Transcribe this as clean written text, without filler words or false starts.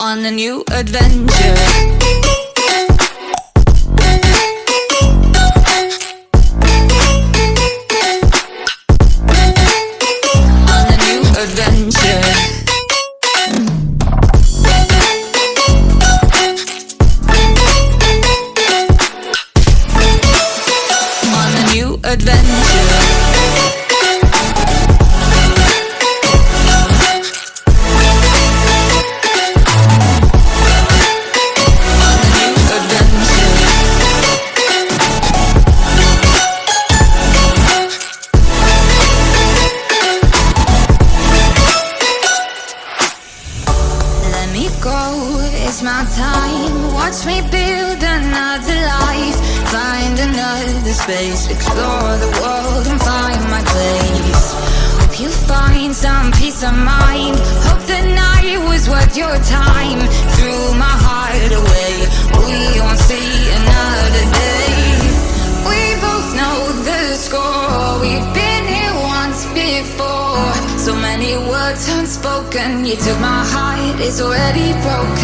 on a new adventure. It's my time, watch me build another life. Find another space, explore the world and find my place. Hope you find some peace of mind. Hope the night was worth your time. Threw my heart away, we won't see another day. We both know the score, we've been here once before. So many words unspoken, you took my heart, it's already broken.